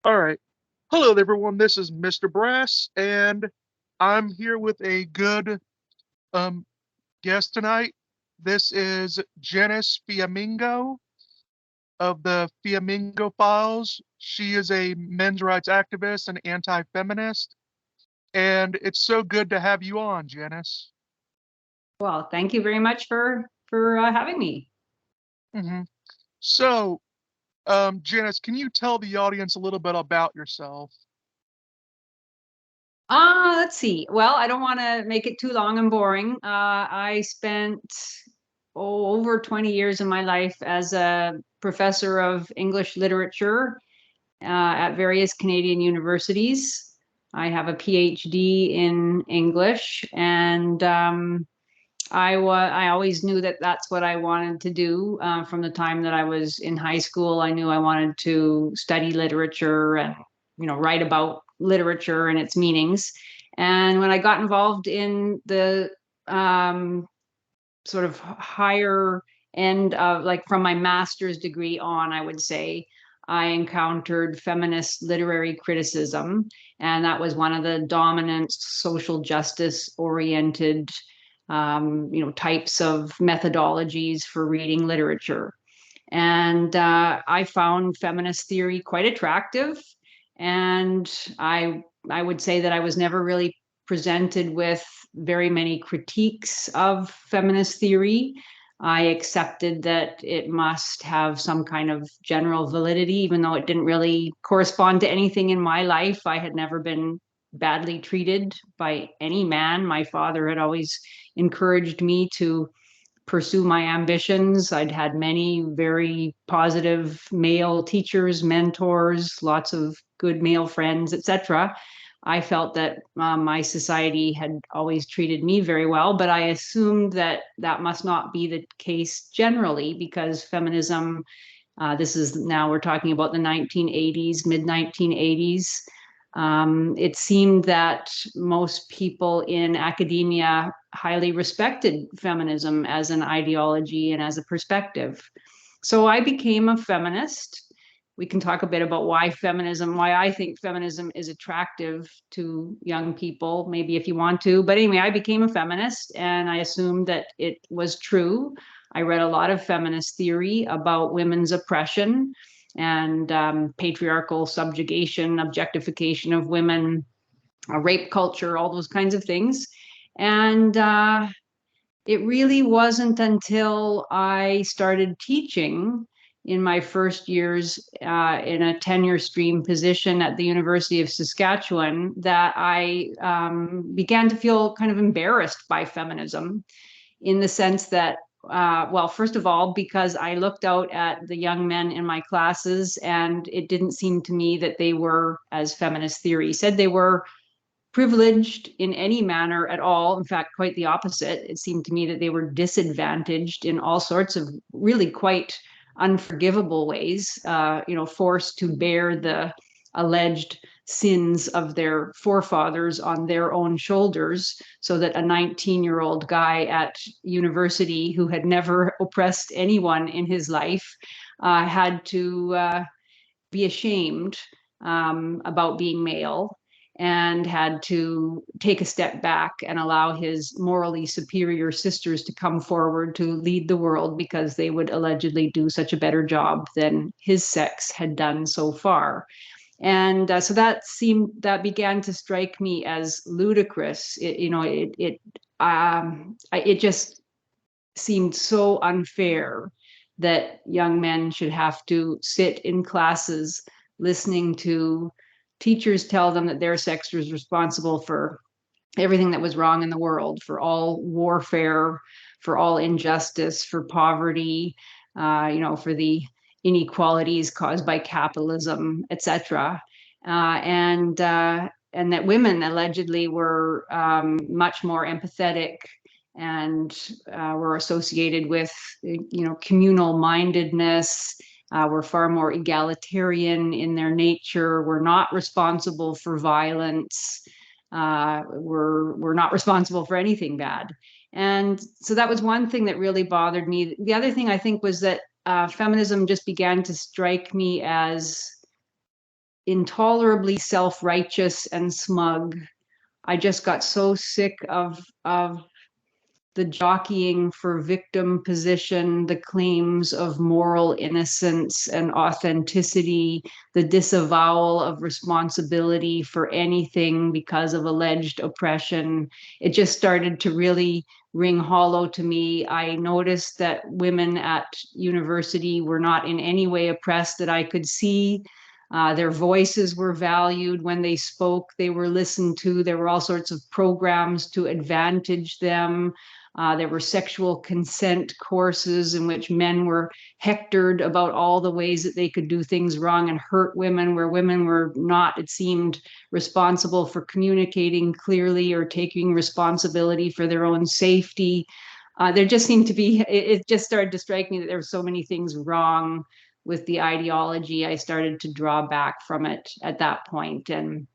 All right. Hello, everyone. This is Mr. Brass, and I'm here with a good um, guest tonight. This is Janice Fiamengo of the Fiamengo Files. She is a men's rights activist and anti-feminist, and it's so good to have you on, Janice. Well, thank you very much for having me. hmm So, Janice, can you tell the audience a little bit about yourself? Let's see. Well, I don't want to make it too long and boring. I spent over 20 years of my life as a professor of English literature at various Canadian universities. I have a PhD in English, and I always knew that that's what I wanted to do from the time that I was in high school. I knew I wanted to study literature and write about literature and its meanings. And when I got involved in the um, sort of higher end of, like, from my master's degree on, I would say, I encountered feminist literary criticism, and that was one of the dominant social justice oriented types of methodologies for reading literature. And I found feminist theory quite attractive. And I would say that I was never really presented with very many critiques of feminist theory. I accepted that it must have some kind of general validity, even though it didn't really correspond to anything in my life. I had never been badly treated by any man. My father had always encouraged me to pursue my ambitions. I'd had many very positive male teachers, mentors, lots of good male friends, etc. I felt that my society had always treated me very well, but I assumed that that must not be the case generally because feminism, this is now we're talking about the 1980s, mid 1980s. It seemed that most people in academia highly respected feminism as an ideology and as a perspective. So I became a feminist. We can talk a bit about why I think feminism is attractive to young people, maybe if you want to. But anyway, I became a feminist and I assumed that it was true. I read a lot of feminist theory about women's oppression and patriarchal subjugation, objectification of women, rape culture, all those kinds of things. And it really wasn't until I started teaching in my first years in a tenure stream position at the University of Saskatchewan that I began to feel kind of embarrassed by feminism in the sense that, well, first of all, because I looked out at the young men in my classes and it didn't seem to me that they were, as feminist theory said, they were privileged in any manner at all. In fact, quite the opposite. It seemed to me that they were disadvantaged in all sorts of really quite unforgivable ways, forced to bear the alleged sins of their forefathers on their own shoulders, so that a 19-year-old guy at university who had never oppressed anyone in his life had to be ashamed about being male and had to take a step back and allow his morally superior sisters to come forward to lead the world because they would allegedly do such a better job than his sex had done so far. And so that began to strike me as ludicrous. It just seemed so unfair that young men should have to sit in classes listening to teachers tell them that their sex was responsible for everything that was wrong in the world, for all warfare, for all injustice, for poverty, for the inequalities caused by capitalism, etc. And that women allegedly were much more empathetic and were associated with, communal mindedness. Were far more egalitarian in their nature. Were not responsible for violence. Were not responsible for anything bad. And so that was one thing that really bothered me. The other thing I think was that feminism just began to strike me as intolerably self-righteous and smug. I just got so sick of the jockeying for victim position, the claims of moral innocence and authenticity, the disavowal of responsibility for anything because of alleged oppression. It just started to really ring hollow to me. I noticed that women at university were not in any way oppressed that I could see. Their voices were valued. When they spoke, they were listened to. There were all sorts of programs to advantage them. There were sexual consent courses in which men were hectored about all the ways that they could do things wrong and hurt women, where women were not, it seemed, responsible for communicating clearly or taking responsibility for their own safety. There just seemed to be, it just started to strike me that there were so many things wrong with the ideology. I started to draw back from it at that point. And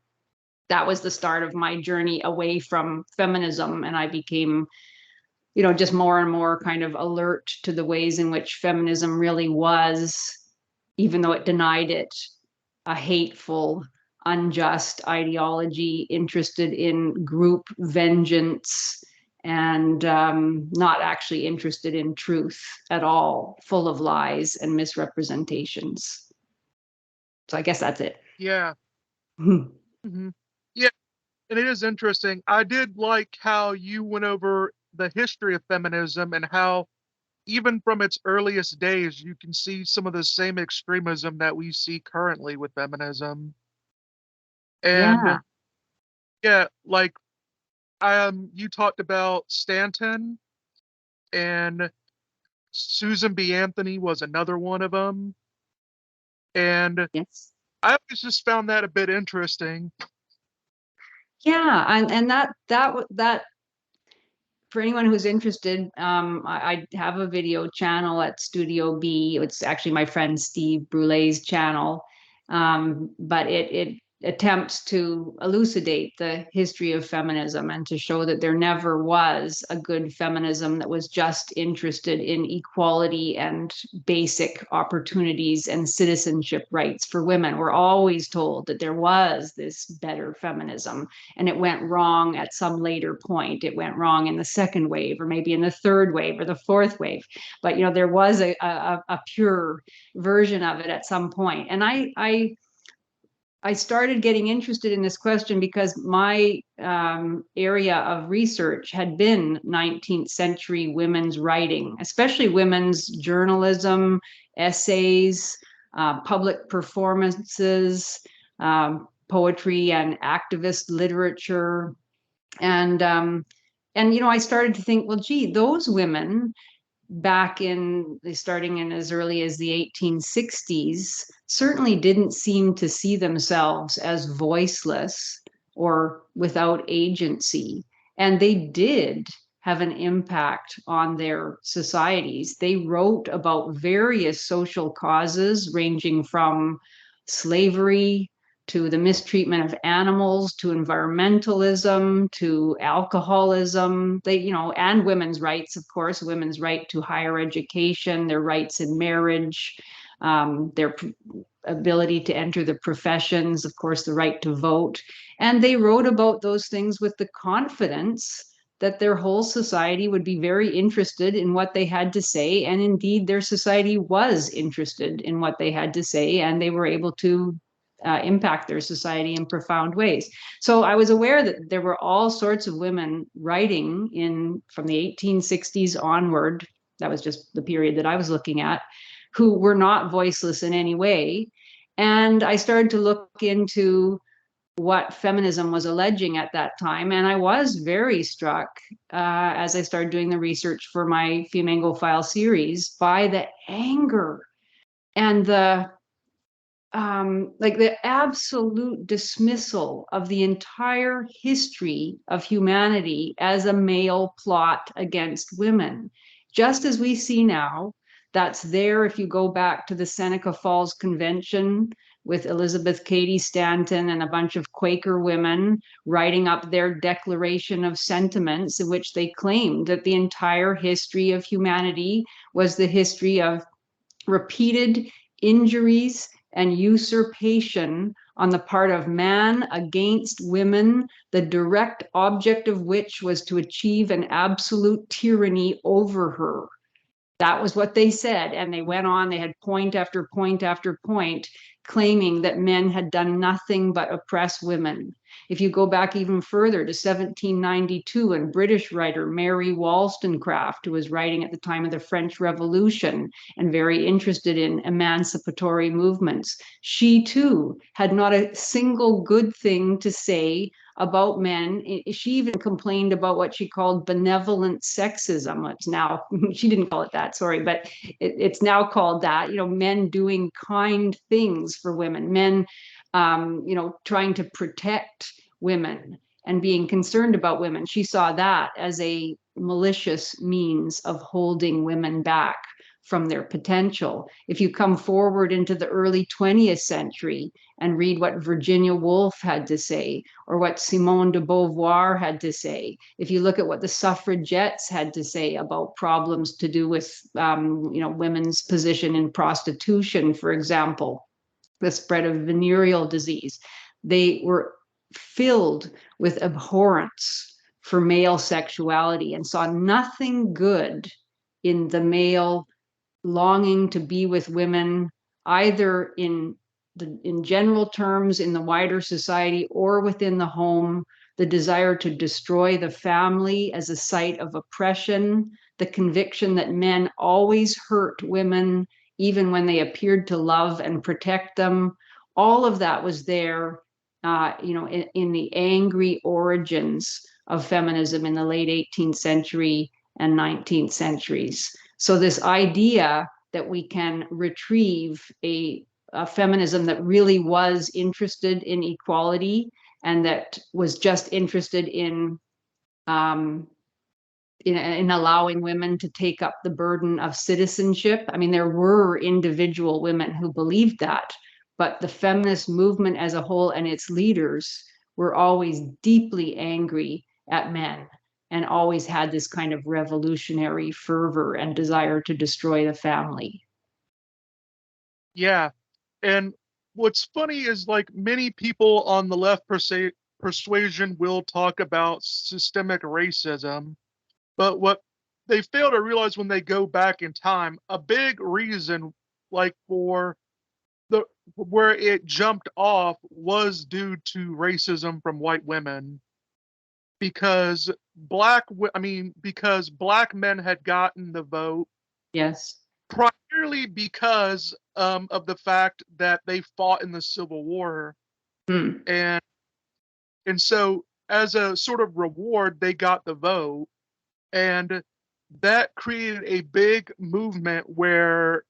that was the start of my journey away from feminism. And I became, just more and more kind of alert to the ways in which feminism really was, even though it denied it, a hateful, unjust ideology interested in group vengeance and not actually interested in truth at all, full of lies and misrepresentations. So I guess that's it. Yeah. Hmm. Yeah. And it is interesting. I did like how you went over the history of feminism and how even from its earliest days, you can see some of the same extremism that we see currently with feminism. Yeah. And yeah, like you talked about Stanton, and Susan B. Anthony was another one of them. And Yes. I always just found that a bit interesting. Yeah, and that for anyone who's interested, I have a video channel at Studio B. It's actually my friend Steve Brulet's channel, but it attempts to elucidate the history of feminism and to show that there never was a good feminism that was just interested in equality and basic opportunities and citizenship rights for women. We're always told that there was this better feminism, and it went wrong at some later point. It went wrong in the second wave, or maybe in the third wave or the fourth wave. But there was a pure version of it at some point. And I started getting interested in this question because my area of research had been 19th century women's writing, especially women's journalism, essays, public performances, poetry and activist literature. And I started to think, well, gee, those women back starting in as early as the 1860s certainly didn't seem to see themselves as voiceless or without agency. And they did have an impact on their societies. They wrote about various social causes ranging from slavery to the mistreatment of animals, to environmentalism, to alcoholism, and women's rights, of course, women's right to higher education, their rights in marriage, their ability to enter the professions, of course, the right to vote. And they wrote about those things with the confidence that their whole society would be very interested in what they had to say. And indeed, their society was interested in what they had to say, and they were able to impact their society in profound ways. So I was aware that there were all sorts of women writing from the 1860s onward. That was just the period that I was looking at, who were not voiceless in any way. And I started to look into what feminism was alleging at that time. And I was very struck as I started doing the research for my Fiamengo file series by the anger and the absolute dismissal of the entire history of humanity as a male plot against women. Just as we see now, that's there if you go back to the Seneca Falls Convention with Elizabeth Cady Stanton and a bunch of Quaker women writing up their Declaration of Sentiments, in which they claimed that the entire history of humanity was the history of repeated injuries and usurpation on the part of man against women, the direct object of which was to achieve an absolute tyranny over her. That was what they said. And they went on, they had point after point after point claiming that men had done nothing but oppress women. If you go back even further to 1792, and British writer Mary Wollstonecraft, who was writing at the time of the French Revolution and very interested in emancipatory movements, she too had not a single good thing to say about men. She even complained about what she called benevolent sexism. It's now, she didn't call it that, sorry, but it's now called that, men doing kind things for women, men, trying to protect women and being concerned about women. She saw that as a malicious means of holding women back from their potential. If you come forward into the early 20th century and read what Virginia Woolf had to say, or what Simone de Beauvoir had to say, if you look at what the suffragettes had to say about problems to do with, women's position in prostitution, for example, the spread of venereal disease, they were filled with abhorrence for male sexuality and saw nothing good in the male longing to be with women, either in general terms in the wider society or within the home, the desire to destroy the family as a site of oppression, the conviction that men always hurt women even when they appeared to love and protect them. All of that was there, in the angry origins of feminism in the late 18th century and 19th centuries. So this idea that we can retrieve a feminism that really was interested in equality and that was just interested in allowing women to take up the burden of citizenship. I mean, there were individual women who believed that, but the feminist movement as a whole and its leaders were always deeply angry at men and always had this kind of revolutionary fervor and desire to destroy the family. Yeah. And what's funny is like many people on the left persuasion will talk about systemic racism, but what they fail to realize when they go back in time, a big reason like for the where it jumped off was due to racism from white women because because black men had gotten the vote Yes. primarily because of the fact that they fought in the Civil War, Hmm. and so as a sort of reward, they got the vote, and that created a big movement where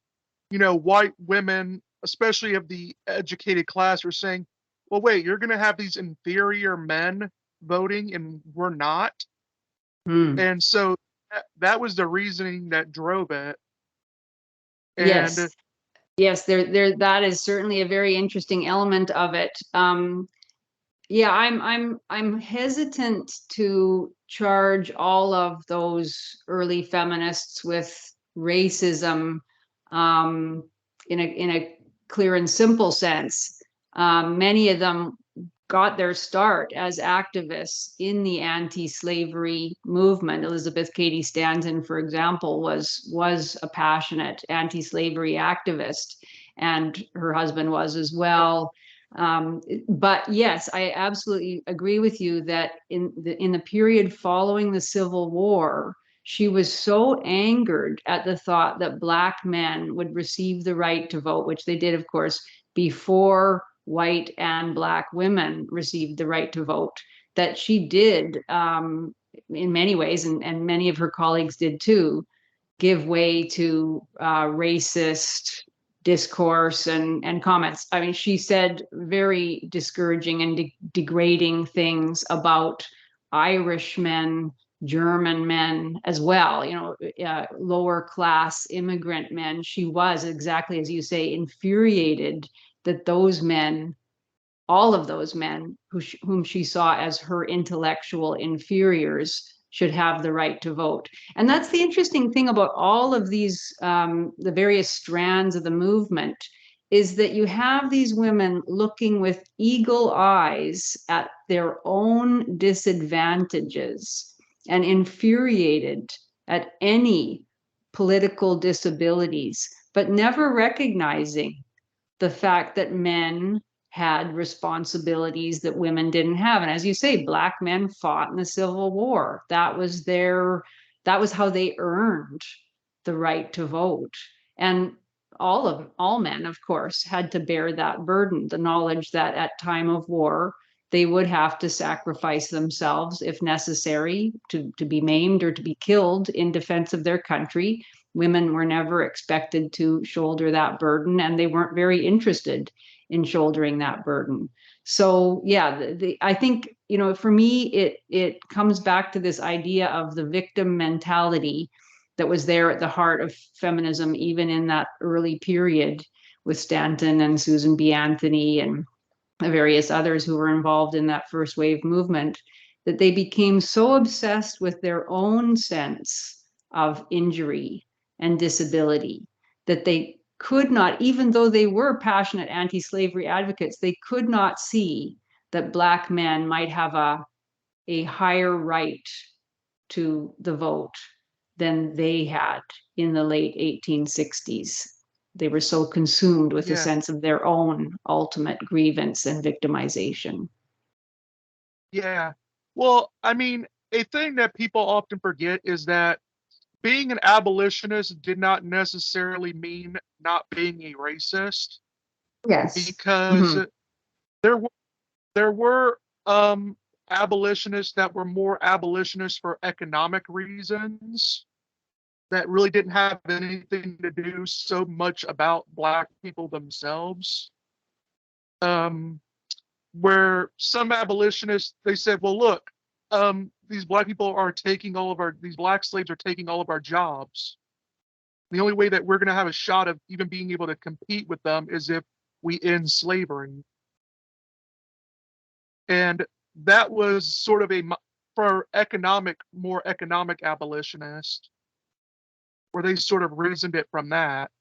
white women, especially of the educated class, were saying, "Well, wait, you're going to have these inferior men voting, and we're not." Hmm. And so that was the reasoning that drove it. And Yes. Yes, that is certainly a very interesting element of it. Yeah, I'm hesitant to charge all of those early feminists with racism, um, in a clear and simple sense. Many of them got their start as activists in the anti-slavery movement. Elizabeth Cady Stanton, for example, was a passionate anti-slavery activist, and her husband was as well. But yes, I absolutely agree with you that in the period following the Civil War, she was so angered at the thought that Black men would receive the right to vote, which they did, of course, before white and Black women received the right to vote, that she did, in many ways, and many of her colleagues did too, give way to racist discourse and comments. I mean, she said very discouraging and degrading things about Irish men, German men as well, lower class immigrant men. She was, exactly as you say, infuriated that those men, all of those men whom she saw as her intellectual inferiors, should have the right to vote. And that's the interesting thing about all of these, the various strands of the movement, is that you have these women looking with eagle eyes at their own disadvantages and infuriated at any political disabilities, but never recognizing the fact that men had responsibilities that women didn't have. And as you say, Black men fought in the Civil War. That was how they earned the right to vote. And all men, of course, had to bear that burden, the knowledge that at time of war, they would have to sacrifice themselves if necessary to be maimed or to be killed in defense of their country. Women were never expected to shoulder that burden, and they weren't very interested in shouldering that burden. So yeah, I think, for me, it comes back to this idea of the victim mentality that was there at the heart of feminism, even in that early period with Stanton and Susan B. Anthony and the various others who were involved in that first wave movement, that they became so obsessed with their own sense of injury and disability that they could not, even though they were passionate anti-slavery advocates, they could not see that Black men might have a higher right to the vote than they had in the late 1860s. They were so consumed with a Yeah, sense of their own ultimate grievance and victimization. yeah. Well, I mean, a thing that people often forget is that being an abolitionist did not necessarily mean not being a racist, Yes. because Mm-hmm. there were there were abolitionists that were more abolitionists for economic reasons that really didn't have anything to do so much about Black people themselves. Um, where some abolitionists, they said, well, look, these Black people are taking these Black slaves are taking all of our jobs. The only way that we're going to have a shot of even being able to compete with them is if we end slavery. And that was sort of for more economic abolitionist, where they sort of reasoned it from that.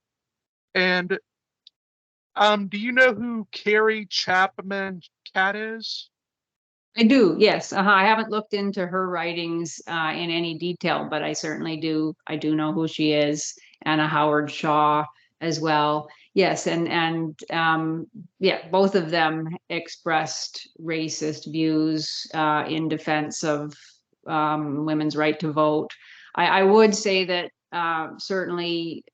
And do you know who Carrie Chapman Catt is? I do, yes. I haven't looked into her writings in any detail, but I certainly do. I do know who she is. Anna Howard Shaw as well. Yes, and yeah, both of them expressed racist views in defense of women's right to vote. I would say that certainly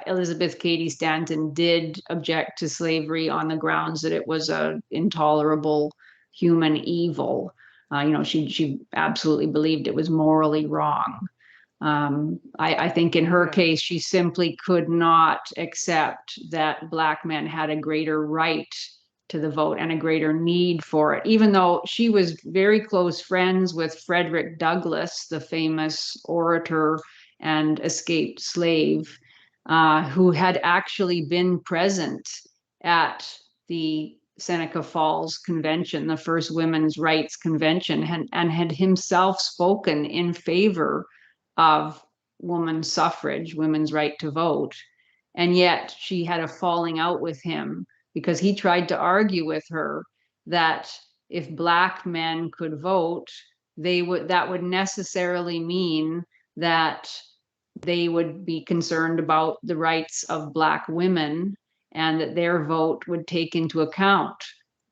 Elizabeth Cady Stanton did object to slavery on the grounds that it was a intolerable human evil. She absolutely believed it was morally wrong. I think in her Yeah, case, she simply could not accept that Black men had a greater right to the vote and a greater need for it, even though she was very close friends with Frederick Douglass, the famous orator and escaped slave, who had actually been present at the Seneca Falls Convention, the first women's rights convention, and had himself spoken in favor of women's suffrage, women's right to vote. And yet she had a falling out with him because he tried to argue with her that if Black men could vote, that would necessarily mean that they would be concerned about the rights of Black women and that their vote would take into account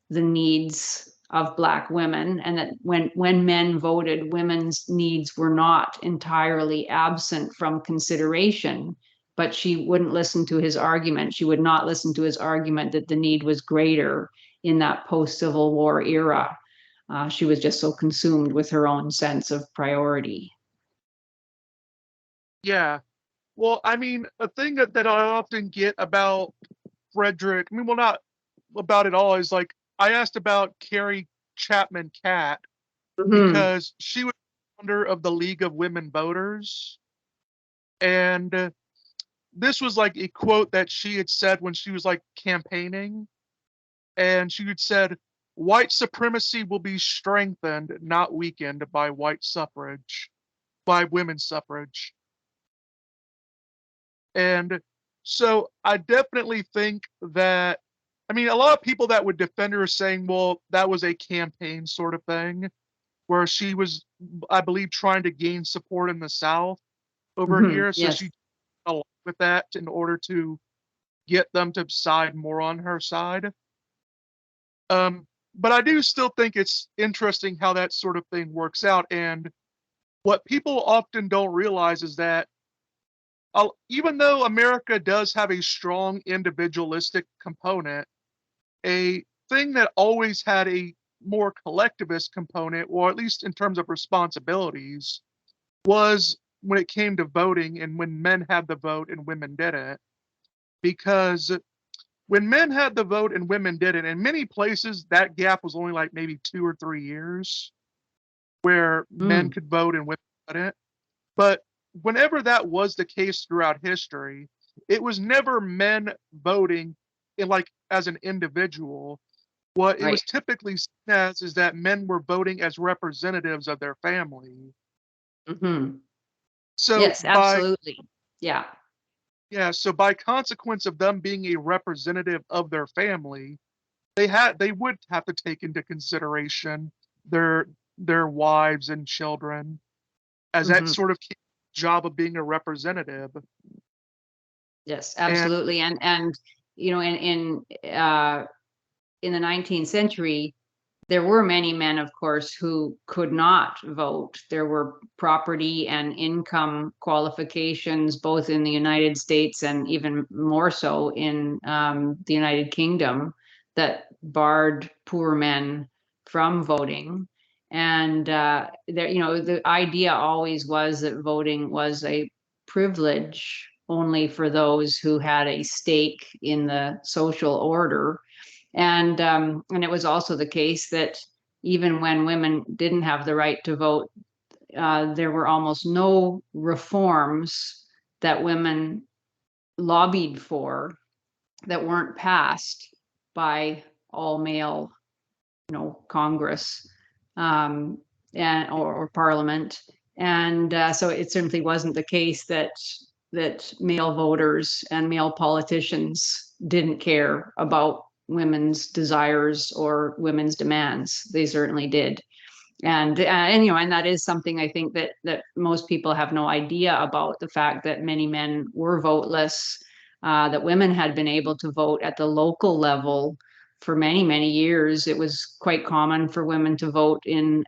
the needs of Black women, and that when men voted, women's needs were not entirely absent from consideration. But she wouldn't listen to his argument. She would not listen to his argument that the need was greater in that post-Civil War era. She was just so consumed with her own sense of priority. yeah. Well, I mean, a thing that I often get about Frederick, I mean, well, not about it all, is like I asked about Carrie Chapman Catt Mm-hmm. because she was founder of the League of Women Voters. And this was like a quote that she had said when she was like campaigning. And she had said, white supremacy will be strengthened, not weakened by by women's suffrage. And So I definitely think that, I mean, a lot of people that would defend her are saying, well, that was a campaign sort of thing where she was, I believe, trying to gain support in the South over here. So Yes. she along with that in order to get them to side more on her side. But I do still think it's interesting how that sort of thing works out. And what people often don't realize is that even though America does have a strong individualistic component, a thing that always had a more collectivist component, or at least in terms of responsibilities, was when it came to voting and when men had the vote and women didn't. Because when men had the vote and women didn't, in many places that gap was only like maybe 2 or 3 years where men Mm, could vote and women couldn't. But whenever that was the case throughout history, it was never men voting in like as an individual. What it right. was typically seen as is that men were voting as representatives of their family. Hmm. So Yes, by absolutely. Yeah. yeah, so by consequence of them being a representative of their family, they would have to take into consideration their their wives and children as that Hmm. sort of job of being a representative. Yes, And absolutely. And you know, in the 19th century, there were many men, of course, who could not vote. There were property and income qualifications, both in the United States and even more so in the United Kingdom, that barred poor men from voting. And there, you know, the idea always was that voting was a privilege only for those who had a stake in the social order, and it was also the case that even when women didn't have the right to vote, there were almost no reforms that women lobbied for that weren't passed by all male, Congress, um, or Parliament. And so it simply wasn't the case that male voters and male politicians didn't care about women's desires or women's demands. They certainly did. And that is something I think that most people have no idea about, the fact that many men were voteless, that women had been able to vote at the local level for many years. It was quite common for women to vote in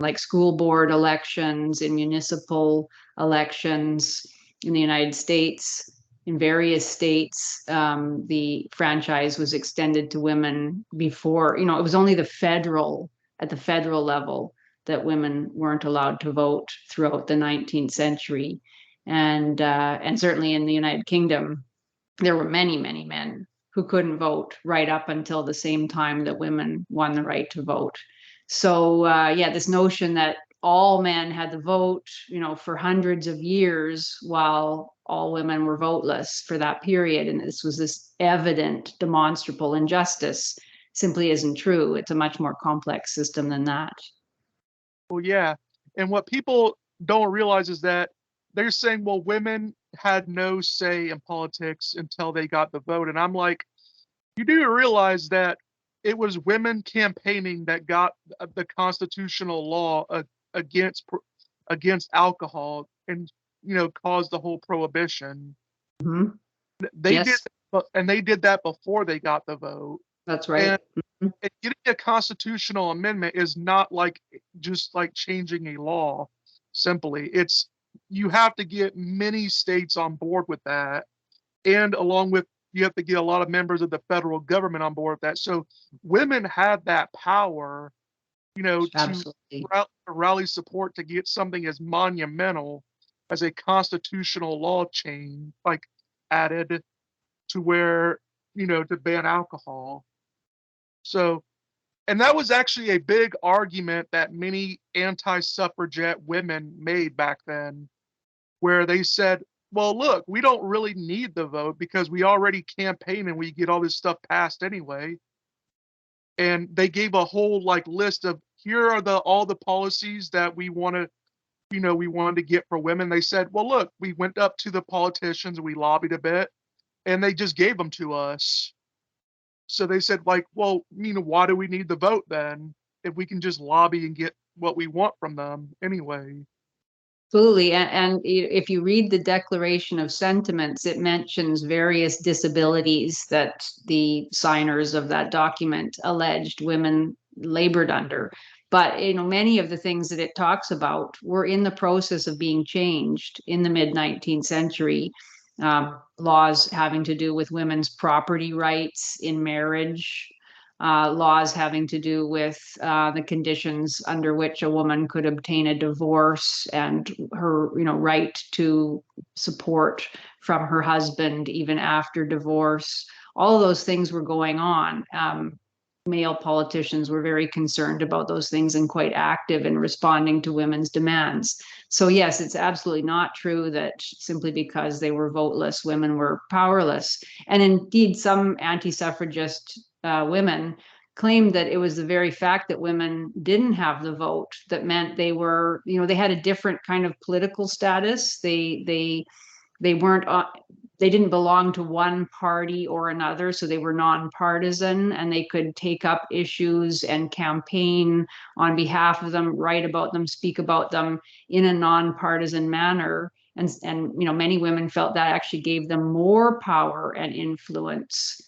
like school board elections, in municipal elections in the United States. In various states, the franchise was extended to women before. It was only at the federal level that women weren't allowed to vote throughout the 19th century. And certainly in the United Kingdom, there were many men who couldn't vote right up until the same time that women won the right to vote. So yeah, this notion that all men had the vote, for hundreds of years, while all women were voteless for that period, and this evident, demonstrable injustice, simply isn't true. It's a much more complex system than that. well, yeah. And what people don't realize is that they're saying, well, women had no say in politics until they got the vote. And I'm like, you do realize that it was women campaigning that got the constitutional law against alcohol and caused the whole prohibition. Mhm. They did, Yes, and they did that before they got the vote. that's And right. Mhm. getting a constitutional amendment is not like just like changing a law simply. It's you have to get many states on board with that, and along with you have to get a lot of members of the federal government on board with that. So women had that power, to Absolutely. rally support to get something as monumental as a constitutional law change like added to where to ban alcohol. So, and that was actually a big argument that many anti-suffragette women made back then, where they said, well, look, we don't really need the vote because we already campaign and we get all this stuff passed anyway. And they gave a whole like list of here are the all the policies that we wanted to get for women. They said, well, look, we went up to the politicians and we lobbied a bit, and they just gave them to us. So they said, like, well, why do we need the vote then if we can just lobby and get what we want from them anyway? Absolutely. And if you read the Declaration of Sentiments, it mentions various disabilities that the signers of that document alleged women labored under. But many of the things that it talks about were in the process of being changed in the mid 19th century. Laws having to do with women's property rights in marriage, laws having to do with the conditions under which a woman could obtain a divorce and her, right to support from her husband even after divorce. All of those things were going on. Male politicians were very concerned about those things and quite active in responding to women's demands. So yes, it's absolutely not true that simply because they were voteless, women were powerless. And indeed, some anti-suffragist women claimed that it was the very fact that women didn't have the vote that meant they were, they had a different kind of political status. They weren't they didn't belong to one party or another, so they were nonpartisan, and they could take up issues and campaign on behalf of them, write about them, speak about them in a nonpartisan manner. And many women felt that actually gave them more power and influence,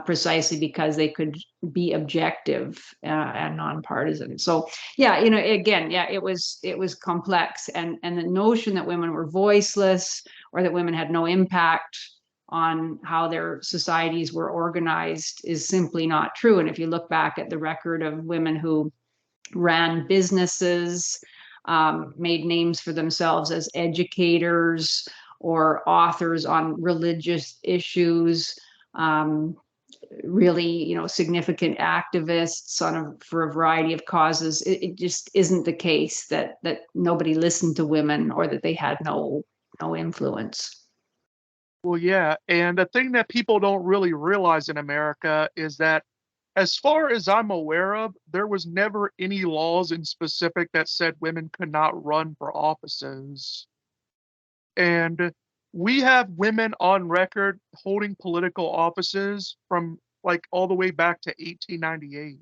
precisely because they could be objective and nonpartisan. So yeah, again, yeah, it was complex, and the notion that women were voiceless or that women had no impact on how their societies were organized is simply not true. And if you look back at the record of women who ran businesses, made names for themselves as educators or authors on religious issues, really, significant activists for a variety of causes, it just isn't the case that nobody listened to women or that they had no influence. Well, yeah. And the thing that people don't really realize in America is that, as far as I'm aware of, there was never any laws in specific that said women could not run for offices. And we have women on record holding political offices from like all the way back to 1898.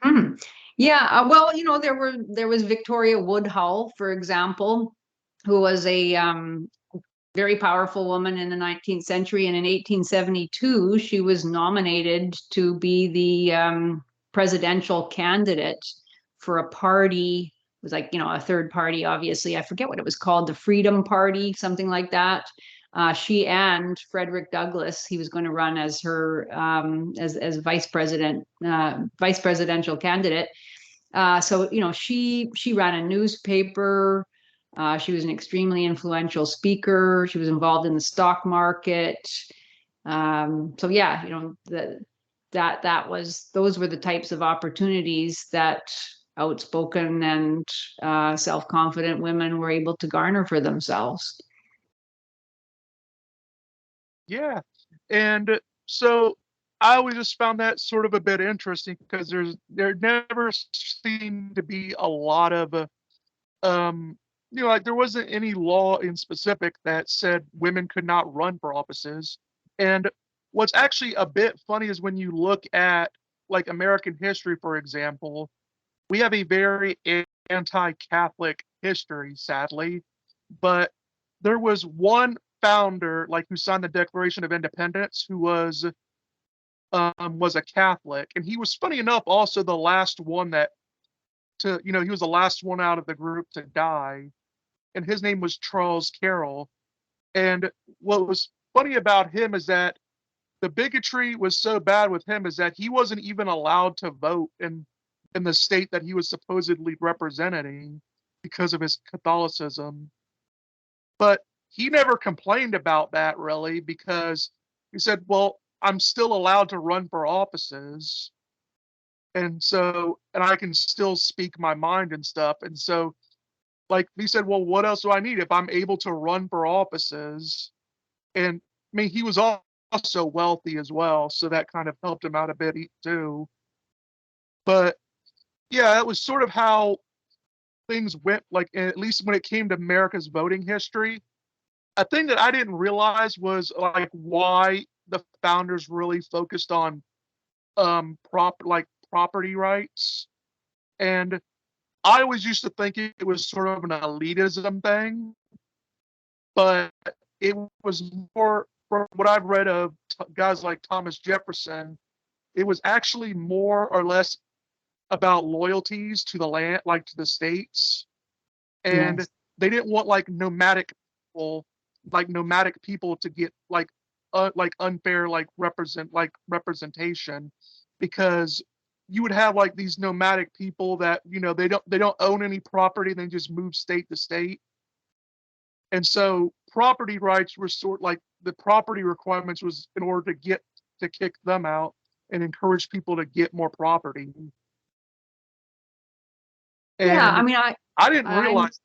Hmm. Yeah, well, there was Victoria Woodhull, for example, who was a very powerful woman in the 19th century. And in 1872, she was nominated to be the presidential candidate for a party. It was like, a third party, obviously. I forget what it was called, the Freedom Party, something like that. She and Frederick Douglass, he was going to run as her as vice presidential candidate. So she ran a newspaper. She was an extremely influential speaker. She was involved in the stock market. So yeah, those were the types of opportunities that outspoken and self-confident women were able to garner for themselves. Yeah. And so I always just found that sort of a bit interesting because there never seemed to be a lot of um like there wasn't any law in specific that said women could not run for offices. And what's actually a bit funny is when you look at like American history, for example, we have a very anti-Catholic history, sadly, but there was one founder like who signed the Declaration of Independence who was a Catholic, and he was, funny enough, also the last one that to he was the last one out of the group to die, and his name was Charles Carroll. And what was funny about him is that the bigotry was so bad with him is that he wasn't even allowed to vote in the state that he was supposedly representing because of his Catholicism. But he never complained about that really because he said, "Well, I'm still allowed to run for offices, and I can still speak my mind and stuff." And so, like he said, "Well, what else do I need if I'm able to run for offices?" And I mean, he was also wealthy as well, so that kind of helped him out a bit too. But yeah, that was sort of how things went, like at least when it came to America's voting history. a thing that I didn't realize was like why the founders really focused on property rights. And I always used to think it was sort of an elitism thing, but it was more, from what I've read of guys like Thomas Jefferson, it was actually more or less about loyalties to the land, like to the states. And Yes. they didn't want people, like nomadic people to get like unfair representation, because you would have like these nomadic people that they don't own any property, they just move state to state. And so property rights were sort like the property requirements was in order to kick them out and encourage people to get more property. Yeah, I And mean, I didn't I'm realize.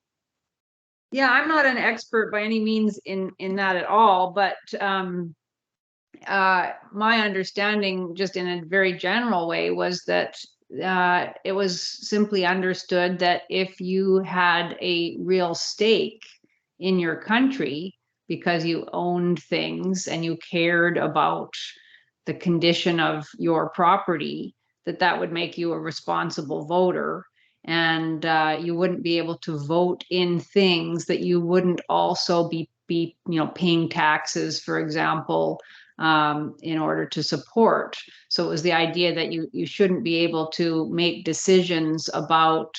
yeah, I'm not an expert by any means in that at all, but my understanding, just in a very general way, was that it was simply understood that if you had a real stake in your country because you owned things and you cared about the condition of your property, that that would make you a responsible voter. And you wouldn't be able to vote in things that you wouldn't also be paying taxes, for example, in order to support. So it was the idea that you shouldn't be able to make decisions about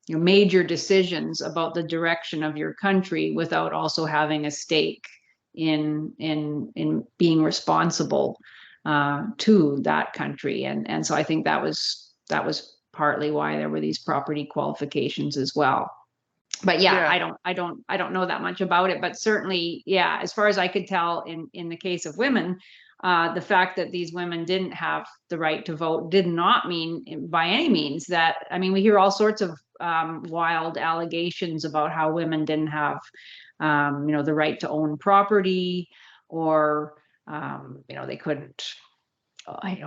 major decisions about the direction of your country without also having a stake in being responsible to that country. And so I think that was partly why there were these property qualifications as well. But yeah, Yeah, I don't know that much about it, but certainly, yeah, as far as I could tell, in the case of women, the fact that these women didn't have the right to vote did not mean by any means that, I mean, we hear all sorts of wild allegations about how women didn't have the right to own property, or they couldn't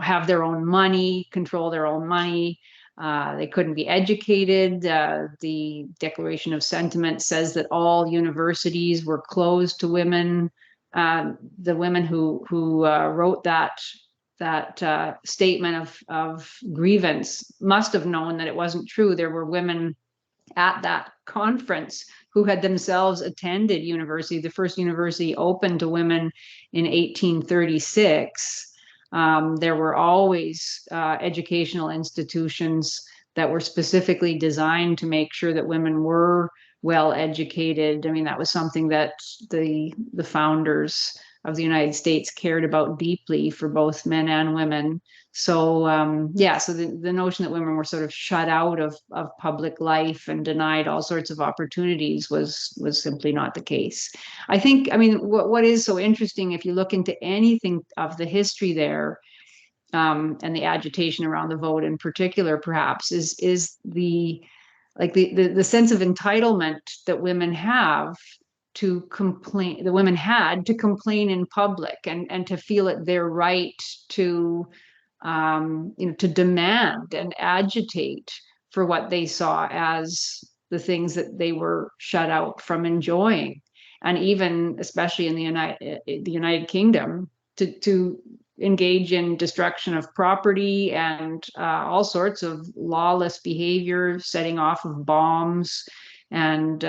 have their own money, control their own money. They couldn't be educated. The Declaration of Sentiment says that all universities were closed to women. The women who wrote that statement of grievance must have known that it wasn't true. There were women at that conference who had themselves attended university. The first university opened to women in 1836. There were always educational institutions that were specifically designed to make sure that women were well educated. I mean, that was something that the founders of the United States cared about deeply for both men and women. So yeah, so the notion that women were sort of shut out of public life and denied all sorts of opportunities was simply not the case. I think, I mean, what is so interesting, if you look into anything of the history there, and the agitation around the vote in particular, perhaps, is the sense of entitlement that women have to complain, the women had to complain in public, and to feel it their right to to demand and agitate for what they saw as the things that they were shut out from enjoying. And even, especially in the United Kingdom, to engage in destruction of property and all sorts of lawless behavior, setting off of bombs and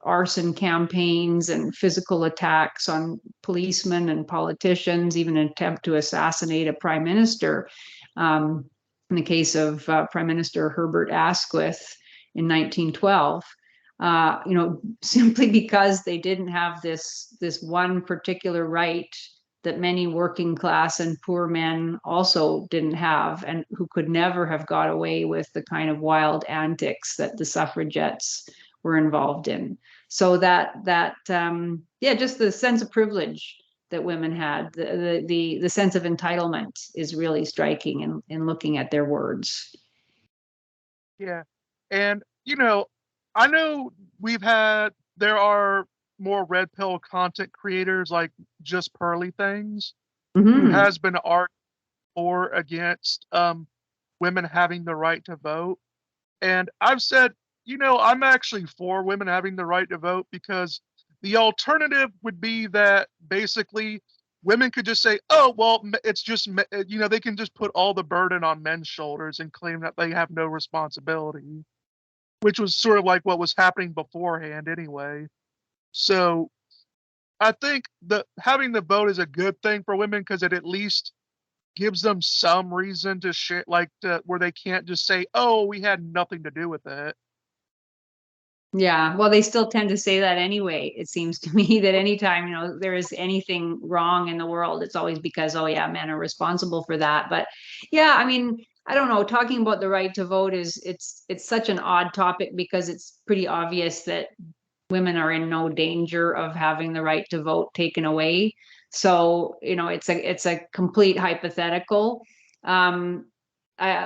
arson campaigns and physical attacks on policemen and politicians, even an attempt to assassinate a prime minister. In the case of Prime Minister Herbert Asquith in 1912, simply because they didn't have this one particular right that many working class and poor men also didn't have, and who could never have got away with the kind of wild antics that the suffragettes were involved in. So yeah, just the sense of privilege that women had, the sense of entitlement is really striking in looking at their words. yeah. And I know there are more red pill content creators like Just Pearly Things, who Mm-hmm. has been arguing for against women having the right to vote. And I've said, I'm actually for women having the right to vote, because the alternative would be that basically women could just say, oh, well, it's just, they can just put all the burden on men's shoulders and claim that they have no responsibility, which was sort of like what was happening beforehand anyway. So I think that having the vote is a good thing for women because it at least gives them some reason to share, where they can't just say, "Oh, we had nothing to do with it." Yeah, well, they still tend to say that anyway. It seems to me that anytime, there is anything wrong in the world, it's always because, oh yeah, men are responsible for that. But yeah, I mean, I don't know, talking about the right to vote it's such an odd topic because it's pretty obvious that women are in no danger of having the right to vote taken away. So, it's a complete hypothetical. Um,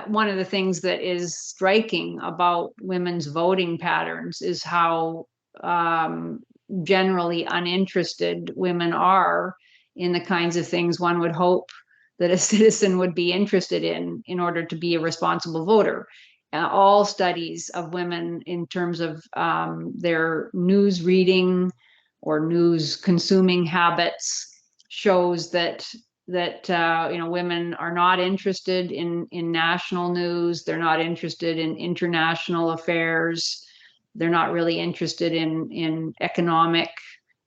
One of the things that is striking about women's voting patterns is how um, generally uninterested women are in the kinds of things one would hope that a citizen would be interested in order to be a responsible voter. All studies of women in terms of their news reading or news consuming habits shows that women are not interested in national news. They're not interested in international affairs. They're not really interested in economic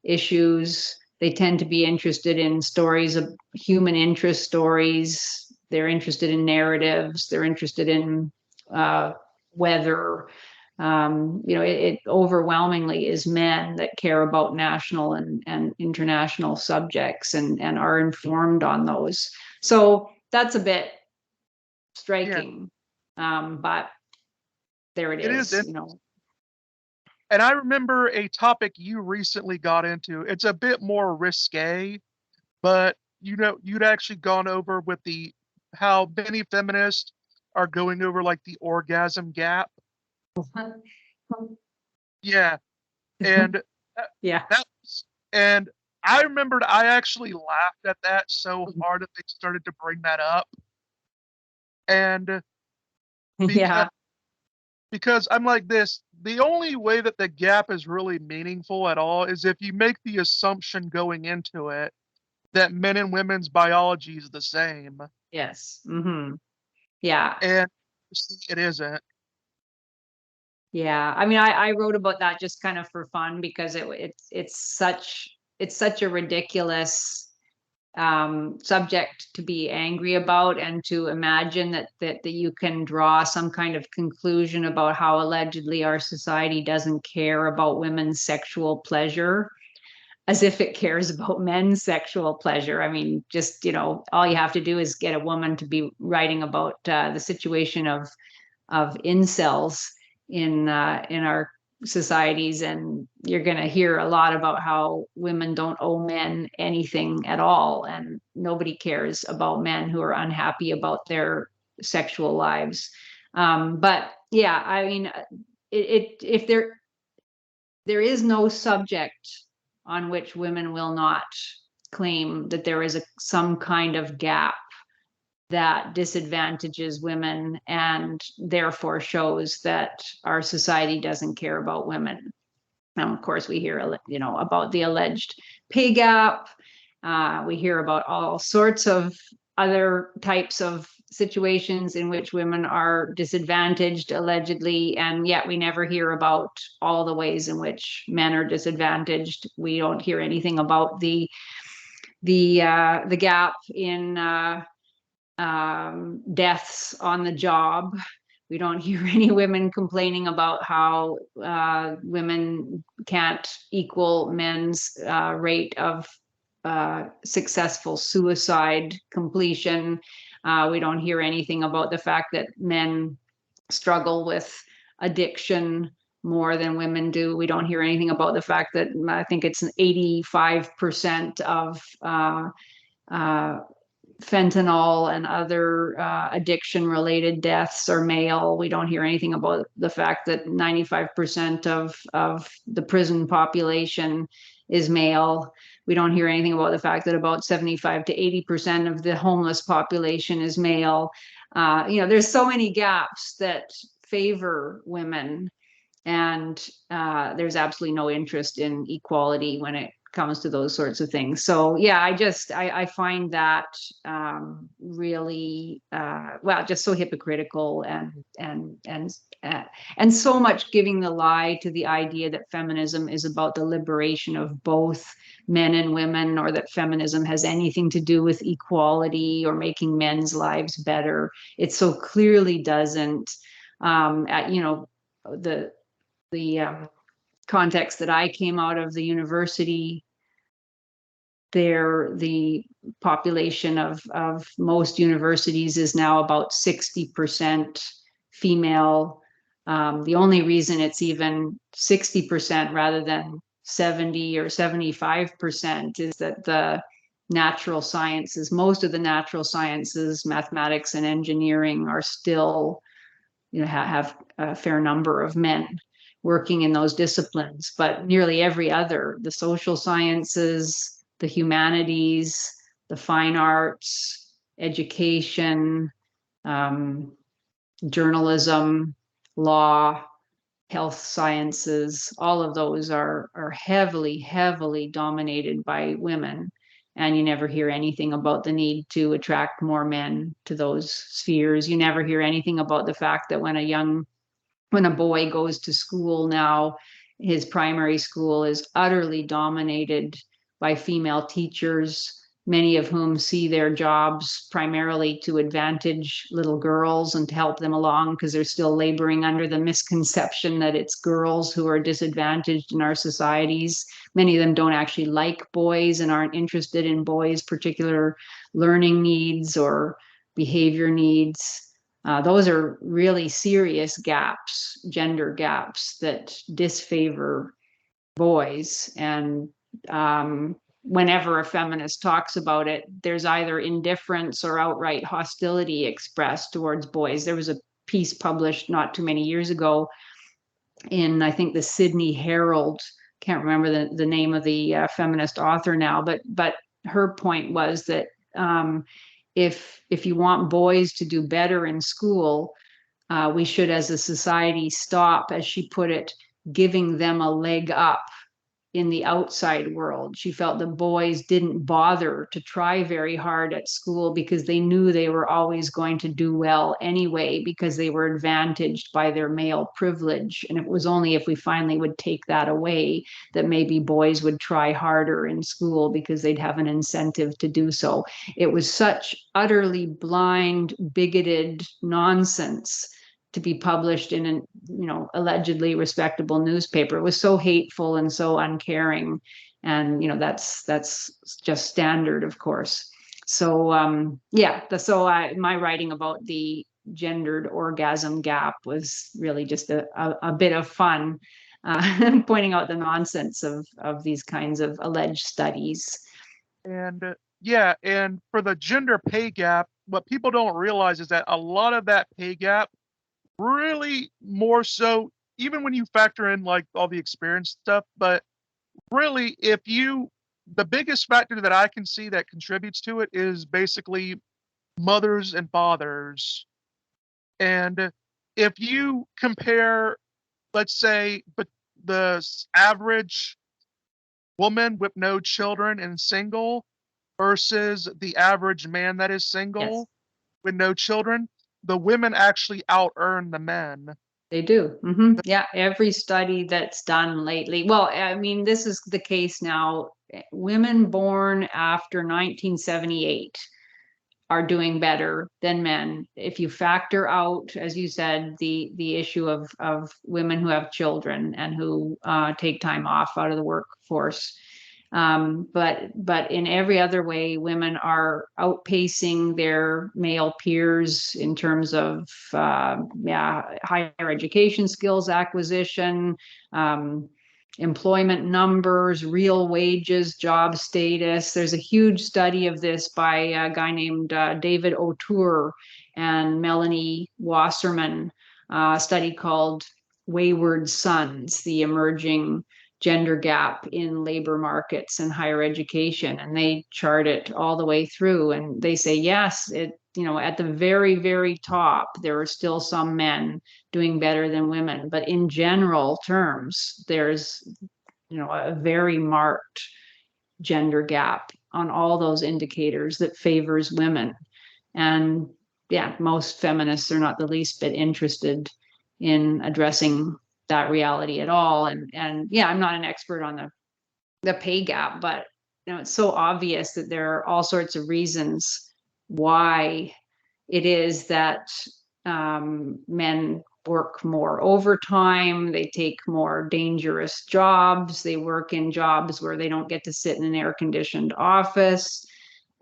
issues. They tend to be interested in stories of human interest stories. They're interested in narratives. They're interested in weather. It overwhelmingly is men that care about national and international subjects and are informed on those. So that's a bit Yeah, striking. But there it it is. is. And I remember a topic you recently got into. It's a bit more risque, but you'd actually gone over with the how many feminists are going over like the orgasm gap. Yeah, and that, Yeah. that was, and I remembered I actually laughed at that so hard that they started to bring that up, and because Yeah. because I'm like this, the only way that the gap is really meaningful at all is if you make the assumption going into it that men and women's biology is the same, Yes. Yeah. and it isn't. Yeah, I mean, I wrote about that just kind of for fun because it's such a ridiculous subject to be angry about, and to imagine that you can draw some kind of conclusion about how allegedly our society doesn't care about women's sexual pleasure, as if it cares about men's sexual pleasure. I mean, just all you have to do is get a woman to be writing about the situation of incels in our societies, and you're going to hear a lot about how women don't owe men anything at all, and nobody cares about men who are unhappy about their sexual lives. But yeah, I mean, if there is no subject on which women will not claim that there is some kind of gap that disadvantages women and therefore shows that our society doesn't care about women. And of course, we hear, about the alleged pay gap. We hear about all sorts of other types of situations in which women are disadvantaged allegedly, and yet we never hear about all the ways in which men are disadvantaged. We don't hear anything about the gap in deaths on the job. We don't hear any women complaining about how women can't equal men's rate of successful suicide completion. We don't hear anything about the fact that men struggle with addiction more than women do. We don't hear anything about the fact that I think it's 85% of uh, fentanyl and other addiction related deaths are male. We don't hear anything about the fact that 95% of the prison population is male. We don't hear anything about the fact that about 75 to 80% of the homeless population is male. There's so many gaps that favor women, and there's absolutely no interest in equality when it comes to those sorts of things. So yeah, I find that really well, just so hypocritical, and so much giving the lie to the idea that feminism is about the liberation of both men and women, or that feminism has anything to do with equality or making men's lives better. It so clearly doesn't. The context that I came out of, the university there, the population of most universities is now about 60% female. The only reason it's even 60% rather than 70 or 75% is that the natural sciences, most of the natural sciences, mathematics and engineering, are still, have a fair number of men working in those disciplines, but nearly every other, the social sciences, the humanities, the fine arts, education, journalism, law, health sciences, all of those are heavily dominated by women. And you never hear anything about the need to attract more men to those spheres. You never hear anything about the fact that when a boy goes to school now, his primary school is utterly dominated by female teachers, many of whom see their jobs primarily to advantage little girls and to help them along, because they're still laboring under the misconception that it's girls who are disadvantaged in our societies. Many of them don't actually like boys and aren't interested in boys' particular learning needs or behavior needs. Those are really serious gaps, gender gaps, that disfavor boys. And whenever a feminist talks about it, there's either indifference or outright hostility expressed towards boys. There was a piece published not too many years ago in, I think, the Sydney Herald. Can't remember the name of the feminist author now, but her point was that if you want boys to do better in school, we should, as a society, stop, as she put it, giving them a leg up in the outside world. She felt the boys didn't bother to try very hard at school because they knew they were always going to do well anyway, because they were advantaged by their male privilege. And it was only if we finally would take that away that maybe boys would try harder in school, because they'd have an incentive to do so. It was such utterly blind, bigoted nonsense to be published in an allegedly respectable newspaper. It was so hateful and so uncaring, and that's just standard, of course. So my writing about the gendered orgasm gap was really just a bit of fun, pointing out the nonsense of these kinds of alleged studies. And yeah, and for the gender pay gap, what people don't realize is that a lot of that pay gap, really more so, even when you factor in like all the experience stuff, but really, the biggest factor that I can see that contributes to it is basically mothers and fathers. And if you compare, let's say, but average woman with no children and single versus the average man that is Yes, single with no children, the women actually out earn the men. they do. Yeah, every study that's done lately. Well, I mean, this is the case now. Women born after 1978 are doing better than men. If you factor out, as you said, the issue of women who have children and who take time off out of the workforce. But in every other way, women are outpacing their male peers in terms of higher education, skills acquisition, employment numbers, real wages, job status. There's a huge study of this by a guy named David O'Toole and Melanie Wasserman, a study called Wayward Sons, the emerging gender gap in labor markets and higher education. And they chart it all the way through. And they say, yes, at the very, very top, there are still some men doing better than women. But in general terms, there's, a very marked gender gap on all those indicators that favors women. And yeah, most feminists are not the least bit interested in addressing that reality at all. And yeah, I'm not an expert on the pay gap, but it's so obvious that there are all sorts of reasons why it is that men work more overtime, they take more dangerous jobs, they work in jobs where they don't get to sit in an air-conditioned office.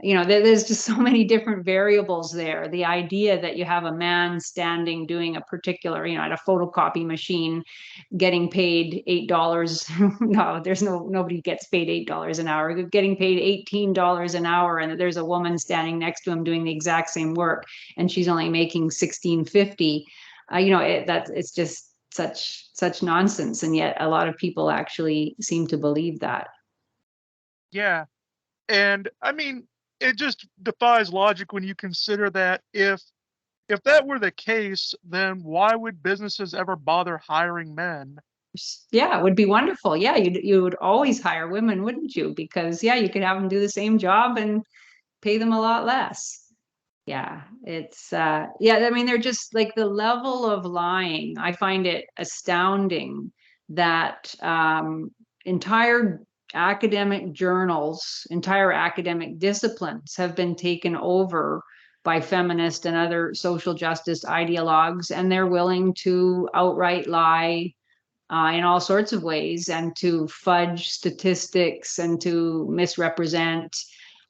There's just so many different variables there. The idea that you have a man standing doing a particular, at a photocopy machine, getting paid $8. No, nobody gets paid $8 an hour. Getting paid $18 an hour, and there's a woman standing next to him doing the exact same work, and she's only making $16.50. It's just such nonsense, and yet a lot of people actually seem to believe that. Yeah. And I mean, it just defies logic when you consider that if that were the case, then why would businesses ever bother hiring men? Yeah, it would be wonderful. Yeah, you would always hire women, wouldn't you? Because yeah, you could have them do the same job and pay them a lot less. Yeah, it's yeah, I mean, they're just like the level of lying. I find it astounding that entire academic journals, entire academic disciplines have been taken over by feminist and other social justice ideologues, and they're willing to outright lie in all sorts of ways, and to fudge statistics and to misrepresent.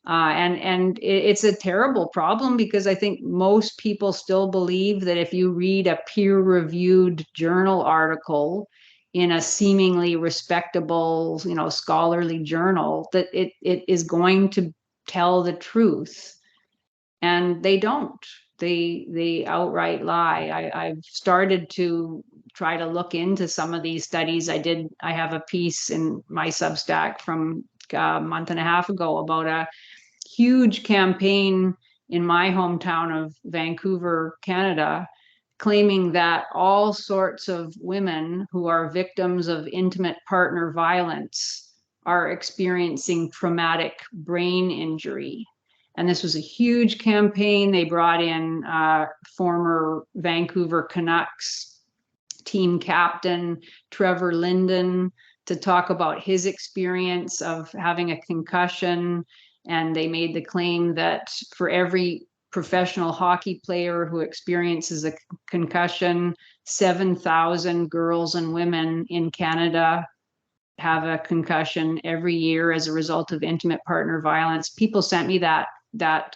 And it's a terrible problem, because I think most people still believe that if you read a peer-reviewed journal article in a seemingly respectable, scholarly journal, that it is going to tell the truth. And they don't. They outright lie. I've started to try to look into some of these studies. I have a piece in my Substack from a month and a half ago about a huge campaign in my hometown of Vancouver, Canada, claiming that all sorts of women who are victims of intimate partner violence are experiencing traumatic brain injury. And this was a huge campaign. They brought in former Vancouver Canucks team captain Trevor Linden to talk about his experience of having a concussion. And they made the claim that for every professional hockey player who experiences a concussion, 7,000 girls and women in Canada have a concussion every year as a result of intimate partner violence. People sent me that